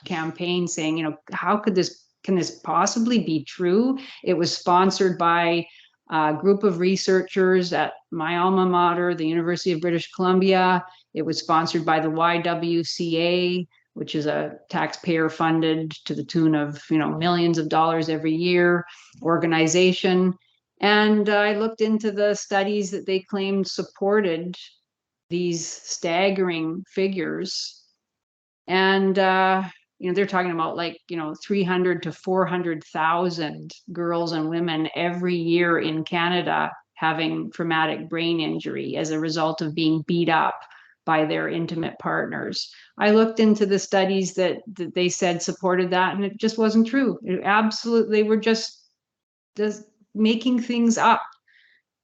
campaign saying, how can this possibly be true? It was sponsored by a group of researchers at my alma mater, the University of British Columbia. It was sponsored by the YWCA, which is a taxpayer funded to the tune of millions of dollars every year organization. And I looked into the studies that they claimed supported these staggering figures. And they're talking about 300 to 400,000 girls and women every year in Canada having traumatic brain injury as a result of being beat up by their intimate partners. I looked into the studies that they said supported that, and it just wasn't true. They were just making things up.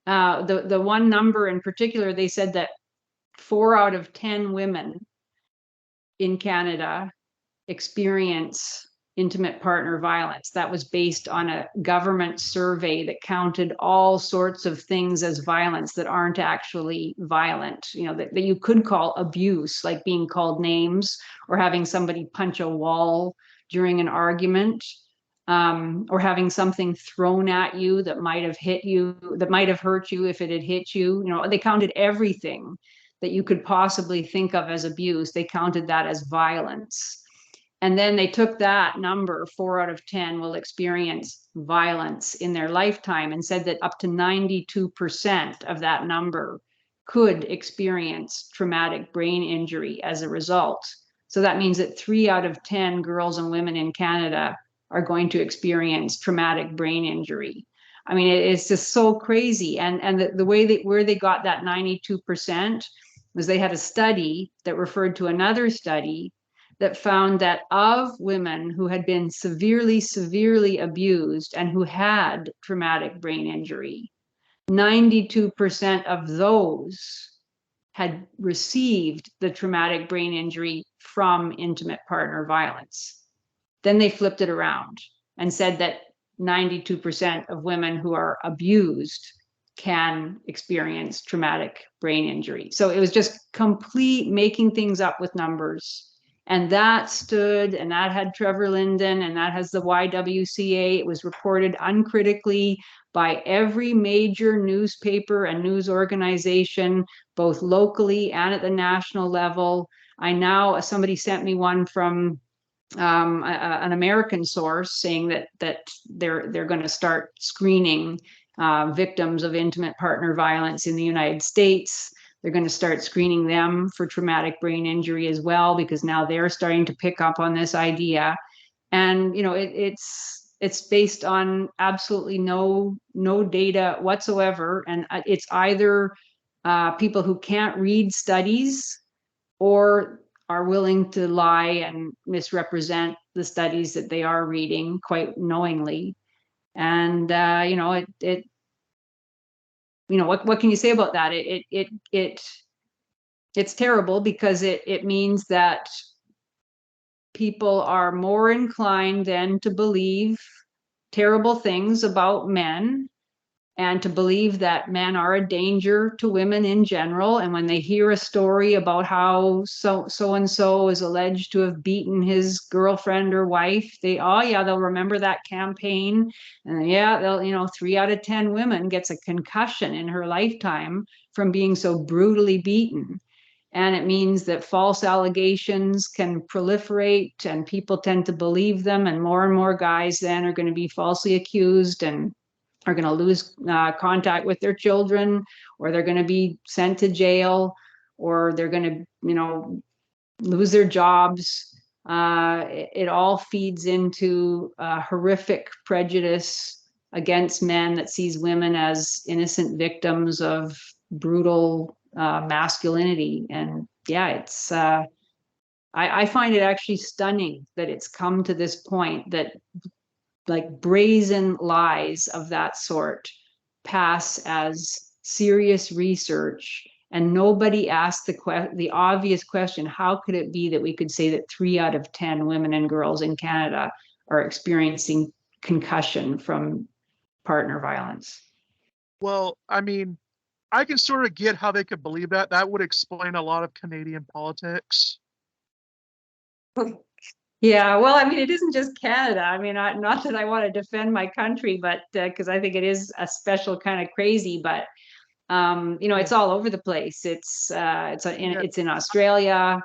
The one number in particular, they said that 4 out of 10 women in Canada experience intimate partner violence. That was based on a government survey that counted all sorts of things as violence that aren't actually violent, that you could call abuse, like being called names or having somebody punch a wall during an argument, or having something thrown at you that might have hit you, that might have hurt you if it had hit you. They counted everything that you could possibly think of as abuse. They counted that as violence. And then they took that number, 4 out of 10 will experience violence in their lifetime, and said that up to 92% of that number could experience traumatic brain injury as a result. So that means that 3 out of 10 girls and women in Canada are going to experience traumatic brain injury. I mean, it's just so crazy. And the way that where they got that 92% was they had a study that referred to another study that found that of women who had been severely abused and who had traumatic brain injury, 92% of those had received the traumatic brain injury from intimate partner violence. Then they flipped it around and said that 92% of women who are abused can experience traumatic brain injury. So it was just complete making things up with numbers. And that stood, and that had Trevor Linden, and that has the YWCA. It was reported uncritically by every major newspaper and news organization, both locally and at the national level. Somebody sent me one from an American source saying that they're going to start screening victims of intimate partner violence in the United States. They're going to start screening them for traumatic brain injury as well, because now they're starting to pick up on this idea. And it's based on absolutely no data whatsoever, and it's either people who can't read studies or are willing to lie and misrepresent the studies that they are reading quite knowingly. And what can you say about that? It's terrible, because it means that people are more inclined then to believe terrible things about men, and to believe that men are a danger to women in general. And when they hear a story about how so and so is alleged to have beaten his girlfriend or wife, they'll remember that campaign. And they'll 3 out of 10 women gets a concussion in her lifetime from being so brutally beaten. And it means that false allegations can proliferate, and people tend to believe them, and more guys then are going to be falsely accused and are going to lose contact with their children, or they're going to be sent to jail, or they're going to lose their jobs. It all feeds into horrific prejudice against men that sees women as innocent victims of brutal masculinity. And it's I find it actually stunning that it's come to this point, that like brazen lies of that sort pass as serious research, and nobody asked the obvious question: how could it be that we could say that 3 out of 10 women and girls in Canada are experiencing concussion from partner violence? Well, I mean, I can sort of get how they could believe that. That would explain a lot of Canadian politics. Yeah, well, I mean, it isn't just Canada. I mean, not that I want to defend my country, but because I think it is a special kind of crazy, but it's all over the place. It's in Australia.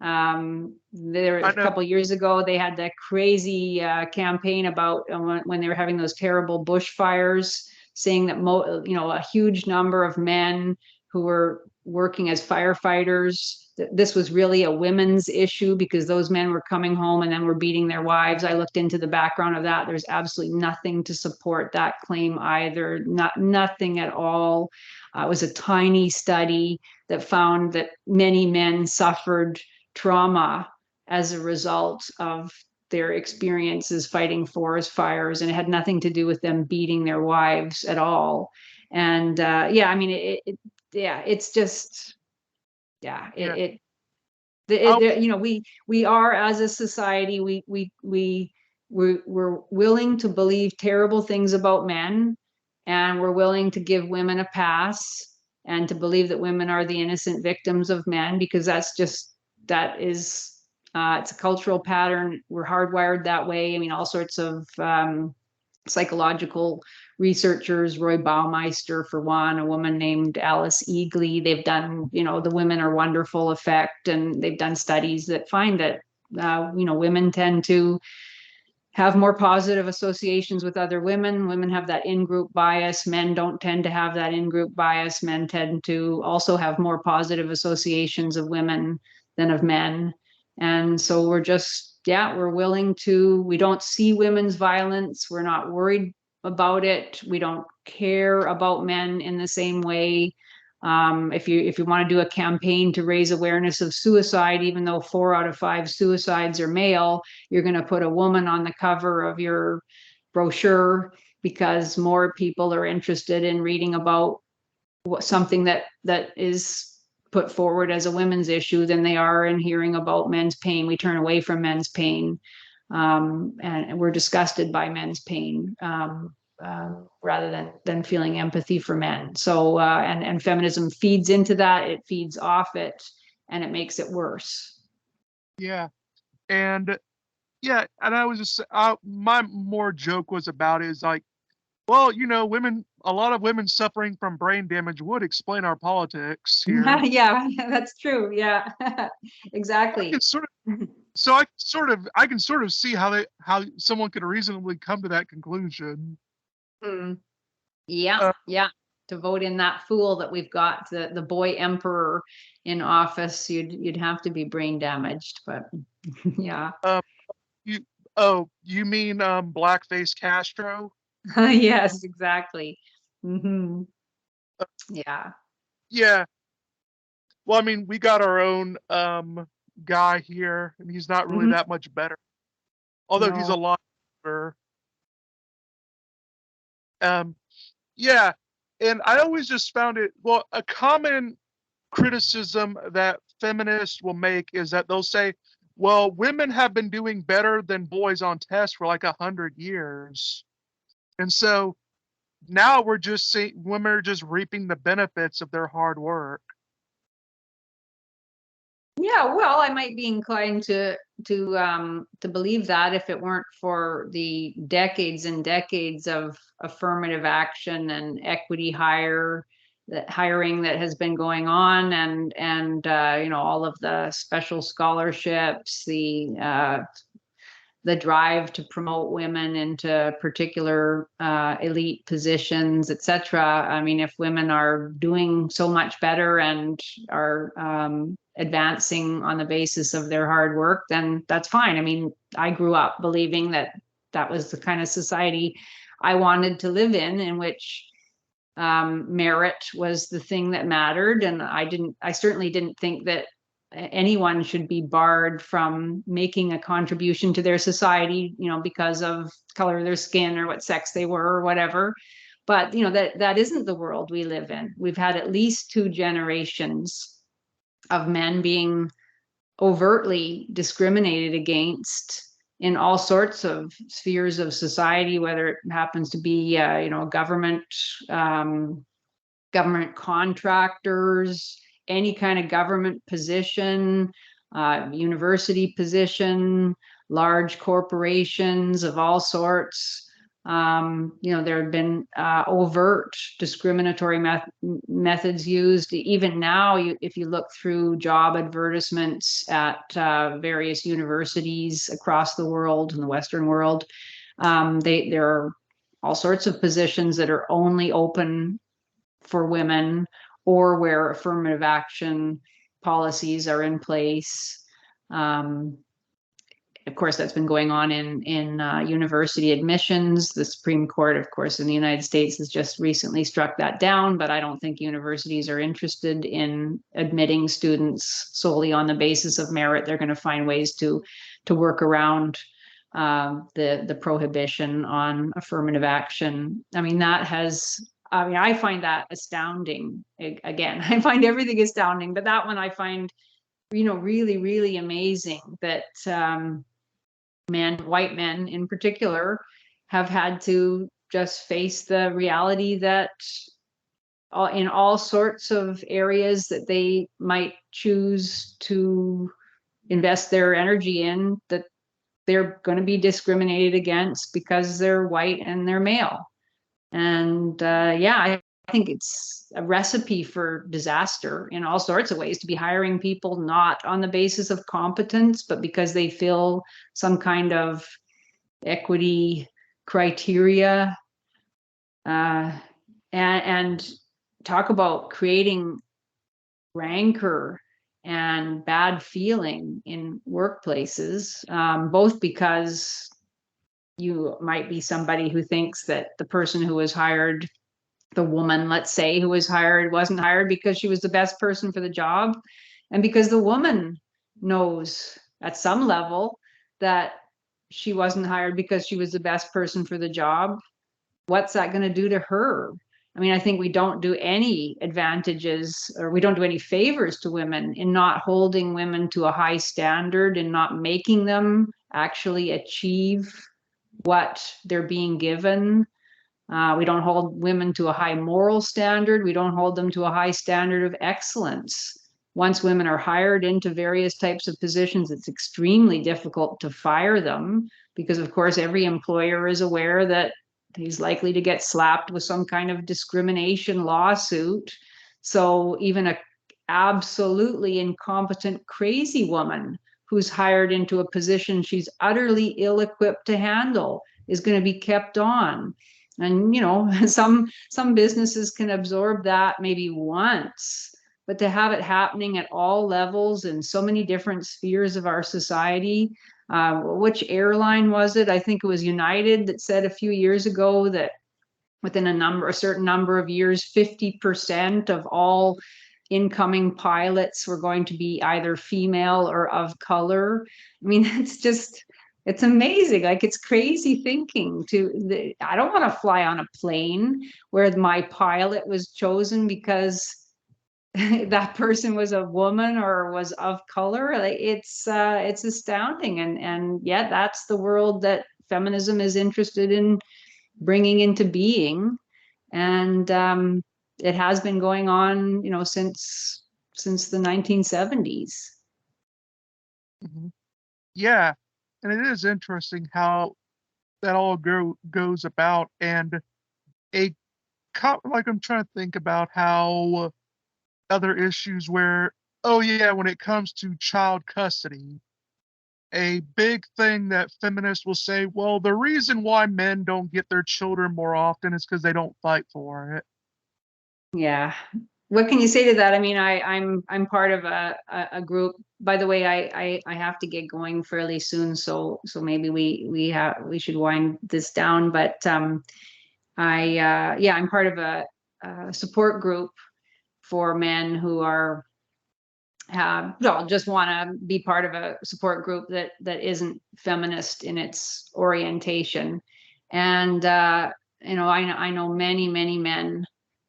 There a couple of years ago, they had that crazy campaign about when they were having those terrible bushfires, saying that a huge number of men who were working as firefighters, this was really a women's issue, because those men were coming home and then were beating their wives. I looked into the background of that. There's absolutely nothing to support that claim either. Nothing at all. It was a tiny study that found that many men suffered trauma as a result of their experiences fighting forest fires, and it had nothing to do with them beating their wives at all. And I mean, it's just, we are, as a society, we're willing to believe terrible things about men, and we're willing to give women a pass, and to believe that women are the innocent victims of men, because that is it's a cultural pattern. We're hardwired that way. I mean, all sorts of psychological researchers, Roy Baumeister for one, a woman named Alice Eagley, they've done, the Women Are Wonderful effect, and they've done studies that find that women tend to have more positive associations with other women. Women have that in-group bias. Men don't tend to have that in-group bias. Men tend to also have more positive associations of women than of men. And so we're willing to, we don't see women's violence. We're not worried about it. We don't care about men in the same way. If you want to do a campaign to raise awareness of suicide, even though 4 out of 5 suicides are male, you're going to put a woman on the cover of your brochure because more people are interested in reading about something that is put forward as a women's issue than they are in hearing about men's pain. We turn away from men's pain, and we're disgusted by men's pain, rather than feeling empathy for men. So and feminism feeds into that, it feeds off it, and it makes it worse. Yeah. And yeah, and I was just my more joke was about is like, well, a lot of women suffering from brain damage would explain our politics here. Yeah, that's true. Yeah, I exactly. can sort of, I can sort of see how someone could reasonably come to that conclusion. Mm. Yeah, Uh, yeah. To vote in that fool that we've got, the boy emperor in office, you'd have to be brain damaged. But yeah, uh, you you mean blackface Castro? yes, exactly. Uh, Yeah. yeah. Well, I mean, we got our own guy here, and he's not really hmm that much better. Although he's a No. lot better. Um, yeah, and I always just found it, well, a common criticism that feminists will make is that they'll say, well, women have been doing better than boys on tests for like 100 years. And so now we're just seeing women are just reaping the benefits of their hard work. Yeah, well, I might be inclined to believe that if it weren't for the decades and decades of affirmative action and equity hiring that has been going on, and all of the special scholarships, the drive to promote women into particular elite positions, etc. I mean, if women are doing so much better and are advancing on the basis of their hard work, then that's fine. I mean, I grew up believing that that was the kind of society I wanted to live in which merit was the thing that mattered. And I certainly didn't think that anyone should be barred from making a contribution to their society, because of color of their skin or what sex they were or whatever. But that isn't the world we live in. We've had at least 2 generations of men being overtly discriminated against in all sorts of spheres of society, whether it happens to be um, government contractors, any kind of government position, university position, large corporations of all sorts. There have been overt discriminatory methods used. Even now, if you look through job advertisements at various universities across the world, in the Western world, there are all sorts of positions that are only open for women, or where affirmative action policies are in place. Um, of course, that's been going on in university admissions. The Supreme Court, of course, in the United States has just recently struck that down, but I don't think universities are interested in admitting students solely on the basis of merit. They're going to find ways to work around the prohibition on affirmative action. I mean, I find that astounding. Again, I find everything astounding, but that one I find, really, really amazing that white men in particular, have had to just face the reality that in all sorts of areas that they might choose to invest their energy in, that they're going to be discriminated against because they're white and they're male. And yeah, I think it's a recipe for disaster in all sorts of ways, to be hiring people not on the basis of competence, but because they fill some kind of equity criteria. Uh, and talk about creating rancor and bad feeling in workplaces, both because you might be somebody who thinks that the person who was hired, the woman, let's say, who was hired, wasn't hired because she was the best person for the job, and because the woman knows at some level that she wasn't hired because she was the best person for the job. What's that going to do to her? I mean, I think we don't do any advantages, or we don't do any favors to women in not holding women to a high standard and not making them actually achieve what they're being given. We don't hold women to a high moral standard. We don't hold them to a high standard of excellence. Once women are hired into various types of positions, it's extremely difficult to fire them because, of course, every employer is aware that he's likely to get slapped with some kind of discrimination lawsuit. So even a absolutely incompetent, crazy woman who's hired into a position she's utterly ill-equipped to handle is going to be kept on. And, you know, some businesses can absorb that maybe once, but to have it happening at all levels in so many different spheres of our society. Which airline was it? I think it was United that said a few years ago that within a certain number of years, 50% of all incoming pilots were going to be either female or of color. I mean, it's amazing. Like, it's crazy thinking I don't want to fly on a plane where my pilot was chosen because that person was a woman or was of color. Like, it's astounding. And yet that's the world that feminism is interested in bringing into being. And it has been going on, you know, since the 1970s. Mhm. Yeah, and it is interesting how that all goes about, and a like I'm trying to think about how other issues where, oh yeah, when it comes to child custody, a big thing that feminists will say, well, the reason why men don't get their children more often is because they don't fight for it. Yeah. What can you say to that? I mean, I'm part of a group. By the way, I have to get going fairly soon, so maybe we should wind this down. But I'm part of a support group for men who are just want to be part of a support group that isn't feminist in its orientation. And I know many men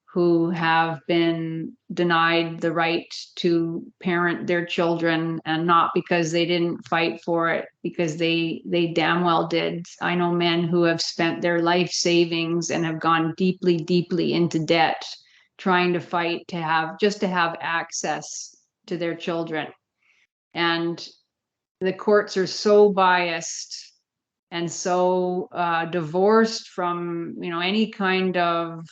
who have been denied the right to parent their children, and not because they didn't fight for it, because they damn well did. I know men who have spent their life savings and have gone deeply into debt trying to fight to have access to their children. And the courts are so biased and so divorced from, you know, any kind of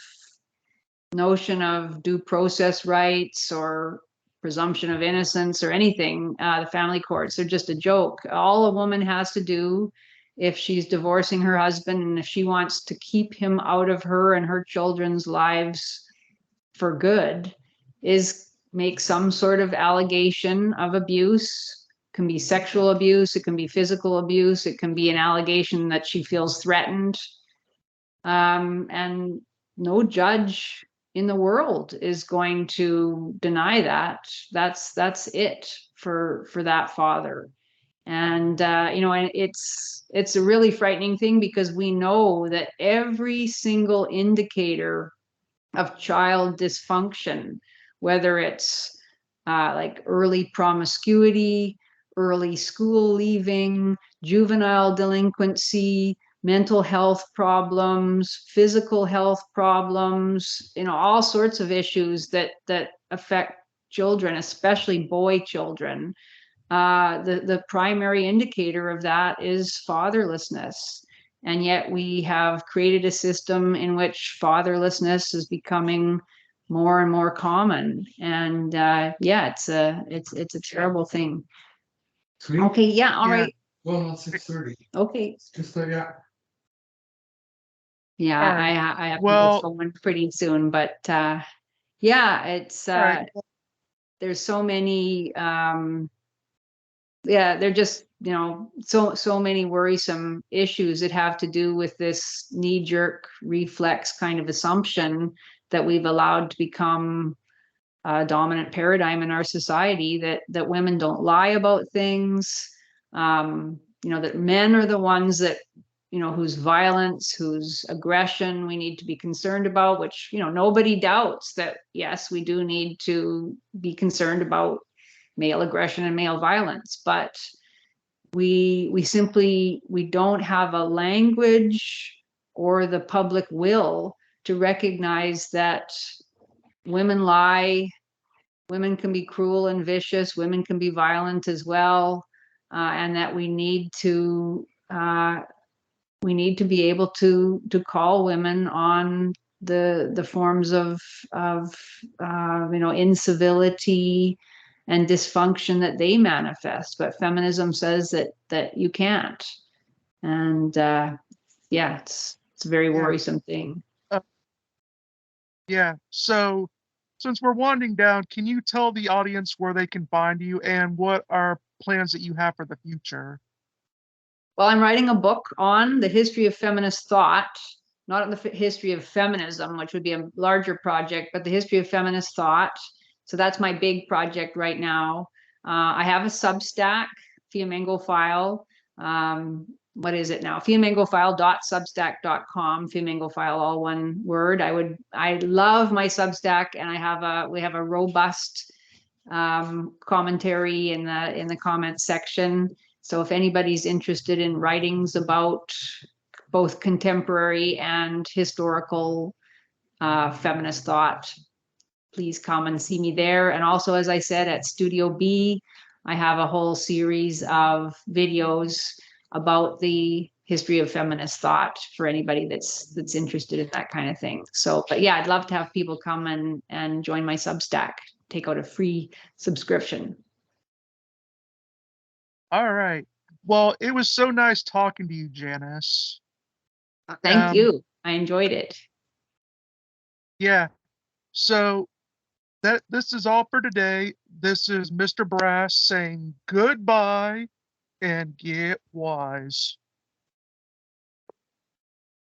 notion of due process rights or presumption of innocence or anything. The family courts are just a joke. All a woman has to do, if she's divorcing her husband and if she wants to keep him out of her and her children's lives for good, is make some sort of allegation of abuse. It can be sexual abuse, it can be physical abuse, it can be an allegation that she feels threatened. And no judge in the world is going to deny that. That's it for that father. And and it's a really frightening thing, because we know that every single indicator of child dysfunction, whether it's like early promiscuity, early school leaving, juvenile delinquency, mental health problems, physical health problems, you know, all sorts of issues that affect children, especially boy children. The primary indicator of that is fatherlessness. And yet we have created a system in which fatherlessness is becoming more and more common. And it's a terrible thing. Sweet. Okay, yeah, all Yeah. right. Well, not 6:30. Okay. Just like yeah. Yeah, All right. I have to Well, get going pretty soon, but it's all right. there's so many, yeah, they're just, so many worrisome issues that have to do with this knee-jerk reflex kind of assumption that we've allowed to become a dominant paradigm in our society, that women don't lie about things, that men are the ones that, whose violence, whose aggression we need to be concerned about, which, nobody doubts that, yes, we do need to be concerned about male aggression and male violence, but we don't have a language or the public will to recognize that women lie, women can be cruel and vicious, women can be violent as well, and that we need to be able to call women on the forms of incivility and dysfunction that they manifest. But feminism says that you can't, and yeah, it's a very worrisome thing. Yeah. So since we're winding down, can you tell the audience where they can find you and what are plans that you have for the future? Well, I'm writing a book on the history of feminist thought, not on the history of feminism, which would be a larger project, but the history of feminist thought. So that's my big project right now. I have a Substack, Fiamengo file. What is it now? Fiamengofile.substack.com. Fiamengo file, all one word. I love my Substack, and we have a robust commentary in the comments section. So if anybody's interested in writings about both contemporary and historical feminist thought, please come and see me there. And also, as I said, at Studio B, I have a whole series of videos about the history of feminist thought for anybody that's interested in that kind of thing. So, but yeah, I'd love to have people come and join my Substack, take out a free subscription. All right. Well, it was so nice talking to you, Janice. Thank you. I enjoyed it. Yeah. So this is all for today. This is Mr. Brass saying goodbye and get wise.